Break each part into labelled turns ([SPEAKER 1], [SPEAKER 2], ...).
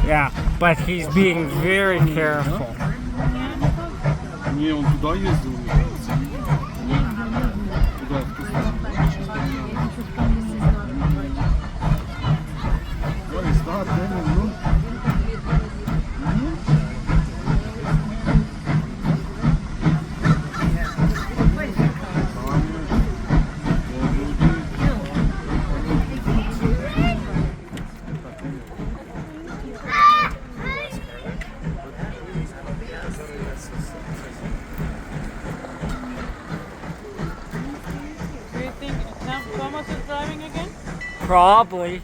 [SPEAKER 1] Yeah, but he's being very careful.
[SPEAKER 2] Nie, on tu daje z dół. What is that, man?
[SPEAKER 1] Probably.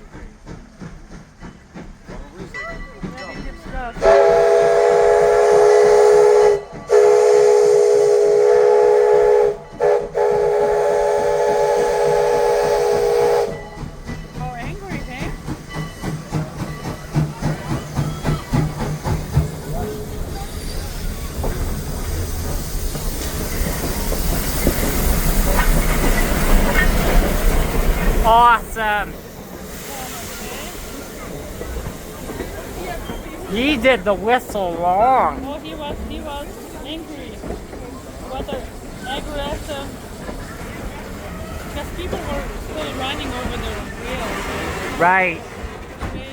[SPEAKER 1] Awesome. He did the whistle wrong.
[SPEAKER 3] Oh, he was angry. He was aggressive. Because people were still running over the wheels.
[SPEAKER 1] Right.
[SPEAKER 3] Crazy.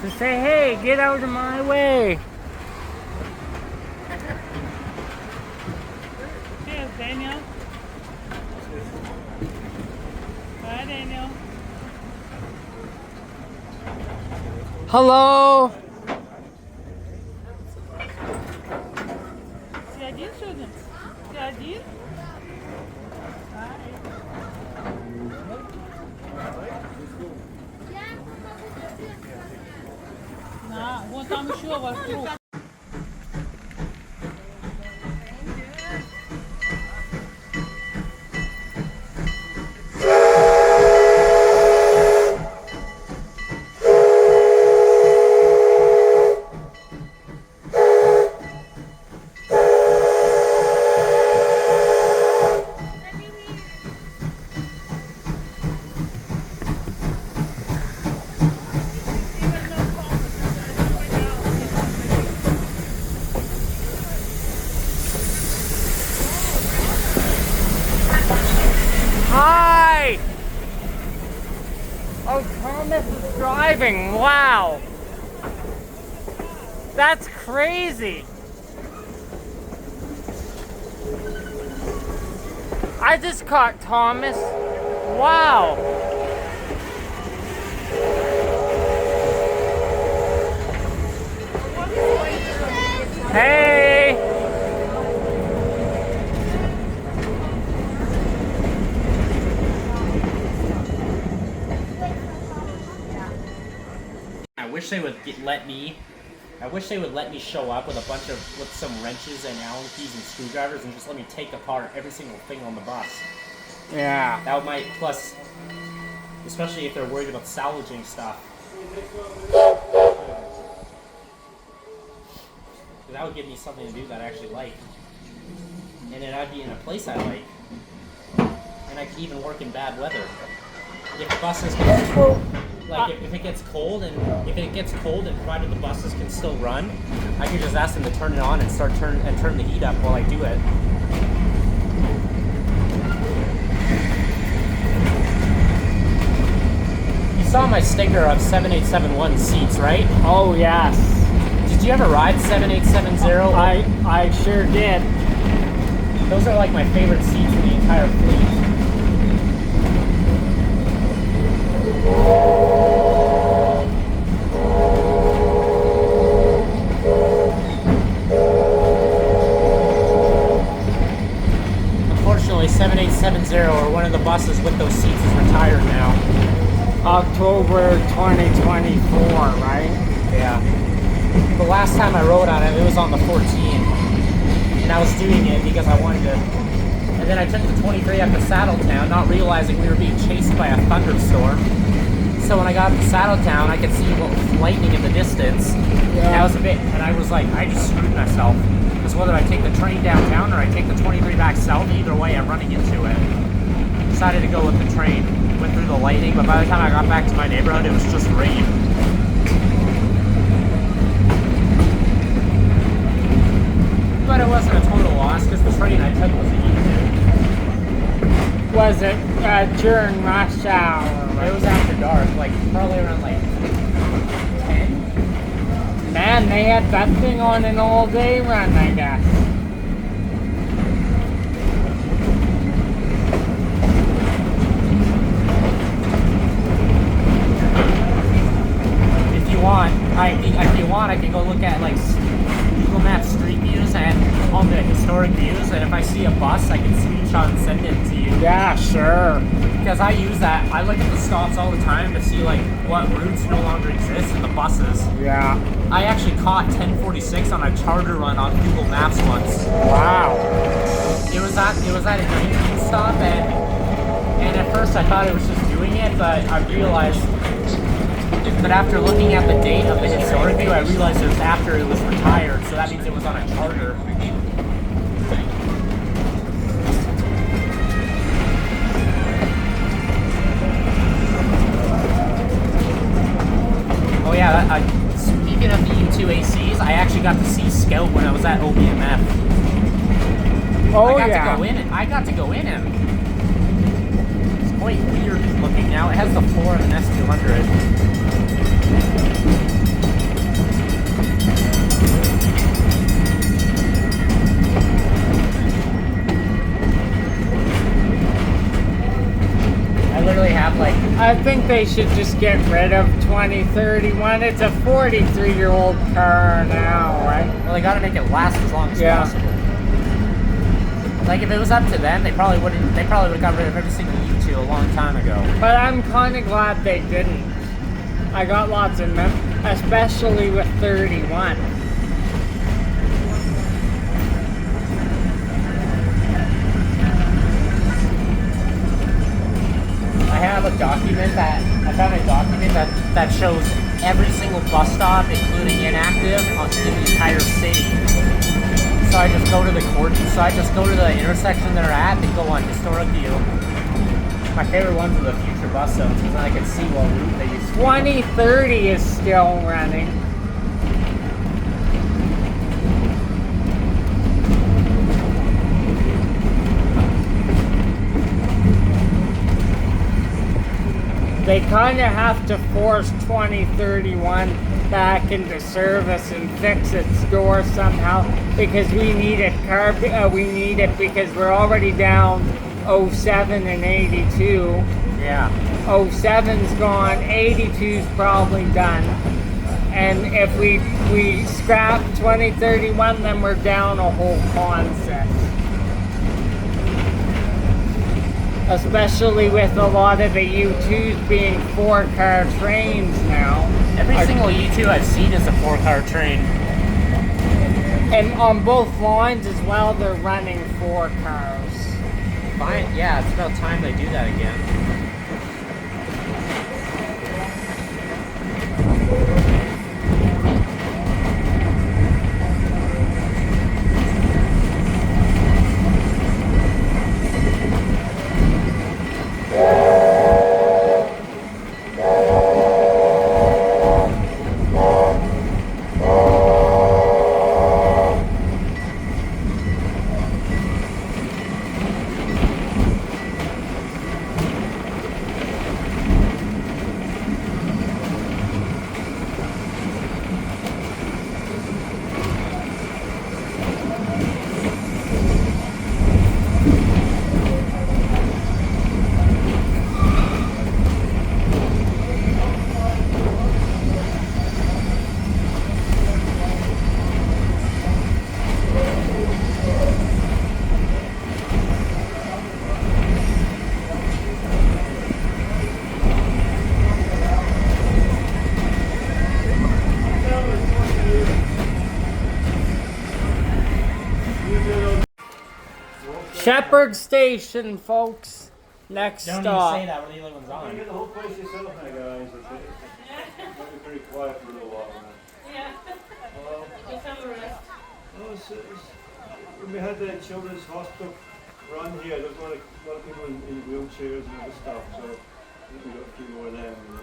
[SPEAKER 1] To say, hey, get out of my way.
[SPEAKER 3] Here's Daniel. Hi, Daniel.
[SPEAKER 1] Hello.
[SPEAKER 3] Você один сюда? Ты один? Да, вот там еще вокруг.
[SPEAKER 1] Hi. Oh, Thomas is driving. Wow. That's crazy. I just caught Thomas. Wow. Hey.
[SPEAKER 4] I wish they would let me show up with some wrenches and Allen keys and screwdrivers and just let me take apart every single thing on the bus.
[SPEAKER 1] Yeah.
[SPEAKER 4] That might, plus, especially if they're worried about salvaging stuff. That would give me something to do that I actually like. And then I'd be in a place I like. And I could even work in bad weather. If buses get, if it gets cold and provided the buses can still run, I can just ask them to turn it on and turn the heat up while I do it. You saw my sticker of 7871 seats, right?
[SPEAKER 1] Oh, yes.
[SPEAKER 4] Did you ever ride 7870?
[SPEAKER 1] I sure did.
[SPEAKER 4] Those are like my favorite seats in the entire fleet. Unfortunately, 7870 or one of the buses with those seats is retired now.
[SPEAKER 1] October 2024, right?
[SPEAKER 4] Yeah. The last time I rode on it, it was on the 14. And I was doing it because I wanted to. And then I took the 23 up to Saddletown, not realizing we were being chased by a thunderstorm. So when I got to Saddletown, I could see lightning in the distance. Yeah. And I was like, I just screwed myself. Because whether I take the train downtown or I take the 23 back south, either way, I'm running into it. Decided to go with the train with through the lightning, but by the time I got back to my neighborhood, it was just rain. But it wasn't a total loss because the train I took was a U2.
[SPEAKER 1] Was it during rush hour?
[SPEAKER 4] It was after dark, like probably around like 10.
[SPEAKER 1] Man, they had that thing on an all-day run, I guess.
[SPEAKER 4] If you want, I can go look at like Google Maps Street Views and on the historic views, and if I see a bus, I can screenshot and send it to you.
[SPEAKER 1] Yeah, sure.
[SPEAKER 4] Because I use that. I look at the stops all the time to see like what routes no longer exist in the buses.
[SPEAKER 1] Yeah.
[SPEAKER 4] I actually caught 1046 on a charter run on Google Maps once.
[SPEAKER 1] Wow.
[SPEAKER 4] It was at a 19 stop, and at first I thought it was just doing it, but I realized that after looking at the date of the historic view, I realized it was after it was retired, so that means it was on a charter. Oh yeah, speaking of the U2 ACs, I actually got to see Scout when I was at OBMF.
[SPEAKER 1] Oh,
[SPEAKER 4] I got
[SPEAKER 1] yeah.
[SPEAKER 4] to go in it. It's quite weird looking now. It has the floor of an S200. I literally have like...
[SPEAKER 1] I think they should just get rid of 2031. It's a 43-year-old car now, right?
[SPEAKER 4] Well, they gotta make it last as long as possible. Like, if it was up to them, they probably would have got rid of every single U2 a long time ago.
[SPEAKER 1] But I'm kind of glad they didn't. I got lots of them, especially with 31.
[SPEAKER 4] I found a document that shows every single bus stop, including inactive, in the entire city. So I just go to the intersection they're at and go on historic view. My favorite ones are the future bus zones because then I can see what route they use.
[SPEAKER 1] 2030 is still running. They kind of have to force 2031 back into service and fix its door somehow because we need it. We need it because we're already down 07 and 82.
[SPEAKER 4] Yeah.
[SPEAKER 1] 07's gone, 82's probably done. And if we scrap 2031, then we're down a whole concept. Especially with a lot of the U2s being 4-car trains now.
[SPEAKER 4] Every single U2 I've seen is a 4-car train.
[SPEAKER 1] And on both lines as well, they're running 4 cars.
[SPEAKER 4] Fine. Yeah, it's about time they do that again.
[SPEAKER 1] Shepherd Station, folks. Next
[SPEAKER 4] Don't
[SPEAKER 1] stop.
[SPEAKER 4] even say that when the other one's on.
[SPEAKER 2] Get the whole place yourself now, guys. Might be very quiet for a little while now.
[SPEAKER 3] Yeah.
[SPEAKER 2] Hello?
[SPEAKER 3] Just have a rest.
[SPEAKER 2] Oh, when we had the children's hospital run here, there was a lot of people in wheelchairs and other stuff. So We got a few more of them, you know.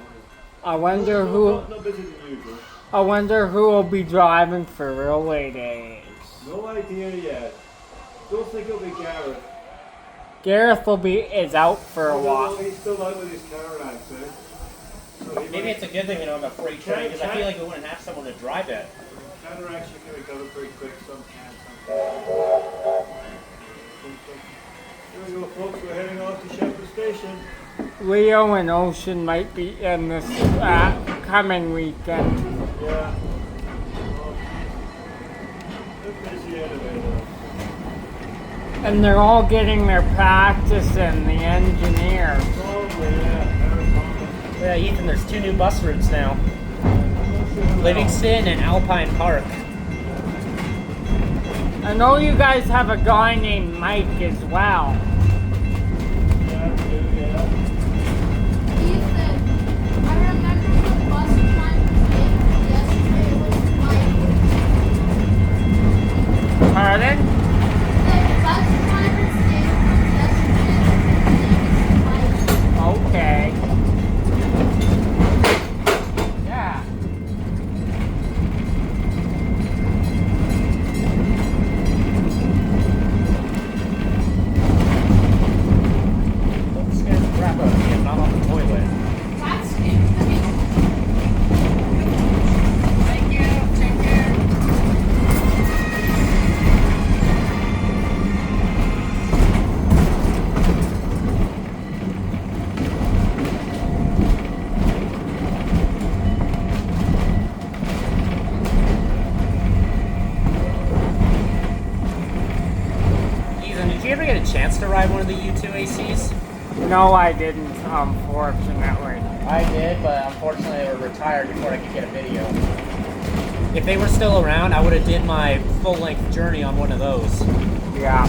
[SPEAKER 1] I wonder who.
[SPEAKER 2] Not busy than usual.
[SPEAKER 1] I wonder who will be driving for railway days.
[SPEAKER 2] No idea yet. Don't think it'll be Gareth.
[SPEAKER 1] Gareth is out for a while.
[SPEAKER 2] He's still out with his caravans, eh? So he
[SPEAKER 4] Maybe
[SPEAKER 2] might-
[SPEAKER 4] it's a good thing we don't have a freight train because I feel like we wouldn't have someone to drive it.
[SPEAKER 2] cataracts you can recover pretty quick, some can't, Here we go, folks, we're heading off to Shepherd Station.
[SPEAKER 1] Leo and Ocean might be in this coming weekend.
[SPEAKER 2] Yeah. Well, they're busy anyway, though.
[SPEAKER 1] And they're all getting their practice in, the engineers.
[SPEAKER 2] Probably, yeah.
[SPEAKER 4] Yeah, Ethan, there's 2 new bus routes now. Livingston and Alpine Park.
[SPEAKER 1] I know you guys have a guy named Mike as well.
[SPEAKER 2] Yeah, yeah.
[SPEAKER 5] Ethan, I remember the bus time yesterday was like.
[SPEAKER 1] Pardon?
[SPEAKER 5] The bus time yesterday was like.
[SPEAKER 1] Okay. Yeah.
[SPEAKER 4] Don't scare the crap out of me. I'm not on the toilet.
[SPEAKER 5] That's it. Thank you. Take care.
[SPEAKER 4] Ethan, did you ever get a chance to ride one of the U2 ACs?
[SPEAKER 1] No, I didn't, unfortunately.
[SPEAKER 4] I did, but unfortunately they were retired before I could get a video. If they were still around, I would have did my full-length journey on one of those.
[SPEAKER 1] Yeah.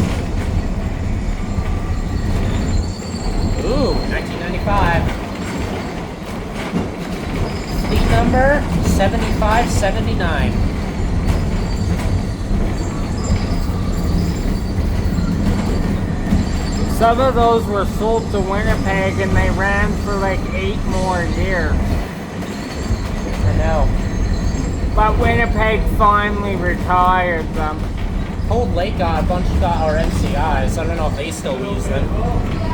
[SPEAKER 4] Ooh, 1995. Fleet number 7579.
[SPEAKER 1] Some of those were sold to Winnipeg and they ran for like 8 more years.
[SPEAKER 4] I know.
[SPEAKER 1] But Winnipeg finally retired them.
[SPEAKER 4] Cold Lake got a bunch of our MCIs. I don't know if they still use them.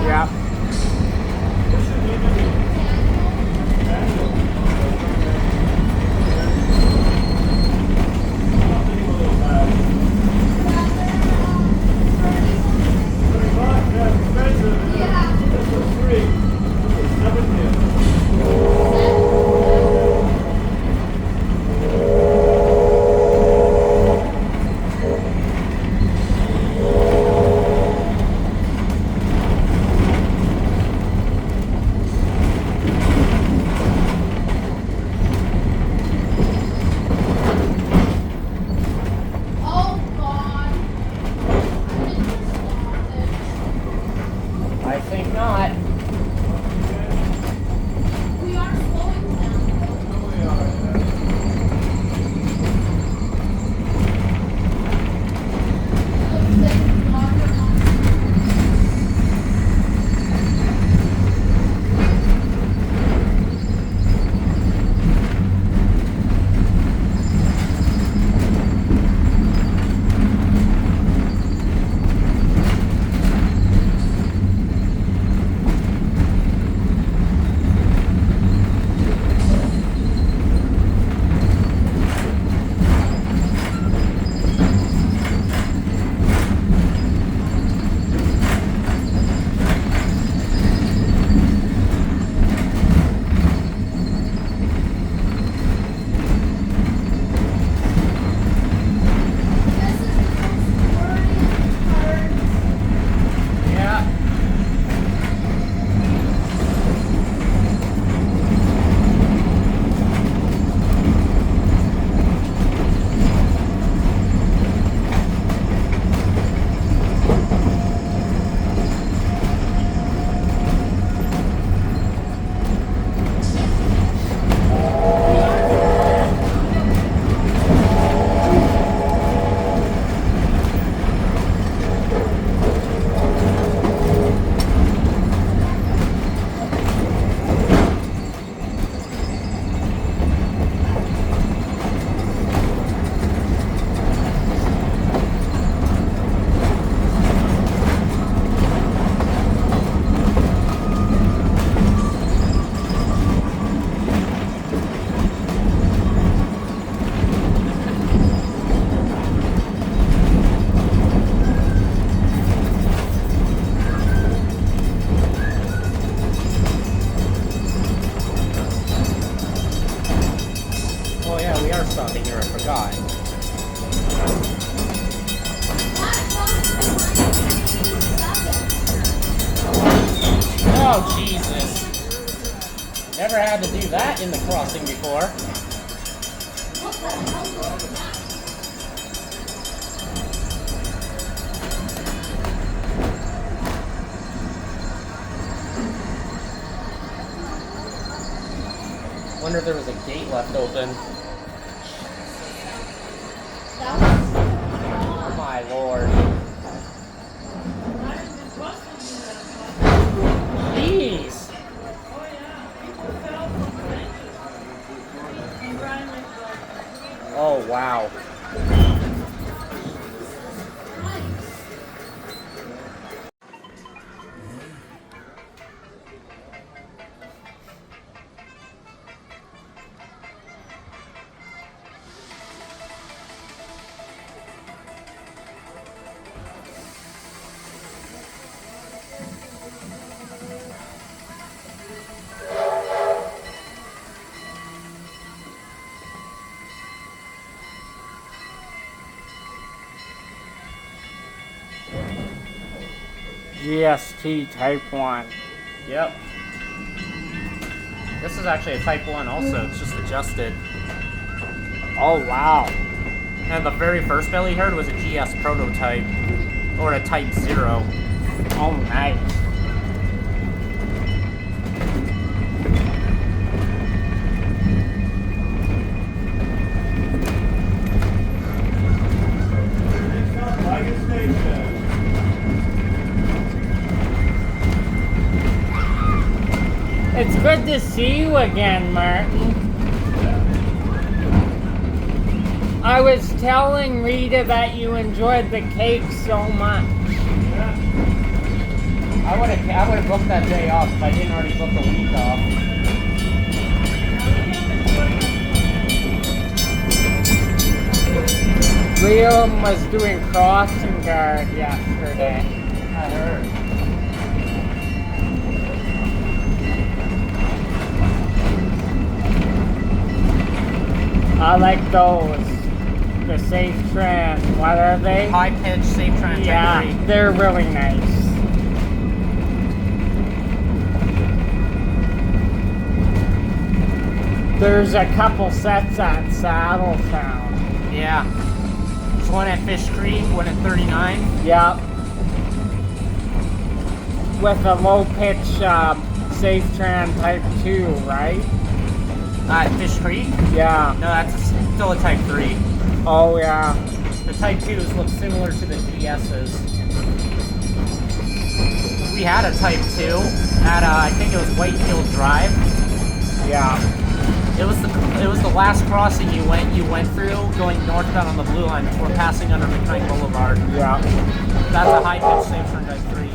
[SPEAKER 1] Yeah.
[SPEAKER 4] shot. Oh, Jesus. Never had to do that in the crossing before. Wonder if there was a gate left open. Oh my lord. Jeez. Oh wow.
[SPEAKER 1] GST Type 1.
[SPEAKER 4] Yep. This is actually a Type 1 also, it's just adjusted.
[SPEAKER 1] Oh wow.
[SPEAKER 4] And the very first bell he heard was a GS prototype, or a Type 0.
[SPEAKER 1] Oh nice.
[SPEAKER 2] Wagon station.
[SPEAKER 1] It's good to see you again, Martin. I was telling Rita that you enjoyed the cake so much.
[SPEAKER 4] I would have booked that day off if I didn't already book the week off.
[SPEAKER 1] Liam was doing crossing guard yesterday.
[SPEAKER 4] I heard.
[SPEAKER 1] I like those. The Safe Trans. What are they?
[SPEAKER 4] High pitch, safe trajectory.
[SPEAKER 1] Yeah, they're really nice. There's a couple sets at Saddletown.
[SPEAKER 4] Yeah. There's one at Fish Creek, one at 39.
[SPEAKER 1] Yep. With a low pitch Safe Tran Type 2, right?
[SPEAKER 4] At Fish Creek?
[SPEAKER 1] Yeah.
[SPEAKER 4] No, that's still a Type 3.
[SPEAKER 1] Oh yeah.
[SPEAKER 4] The Type 2s look similar to the GS's. We had a Type 2 at, I think it was Whitefield Drive.
[SPEAKER 1] Yeah.
[SPEAKER 4] It was the last crossing you went through going northbound on the Blue Line before passing under McKnight Boulevard.
[SPEAKER 1] Yeah.
[SPEAKER 4] That's a high pitch safe turn Type 3.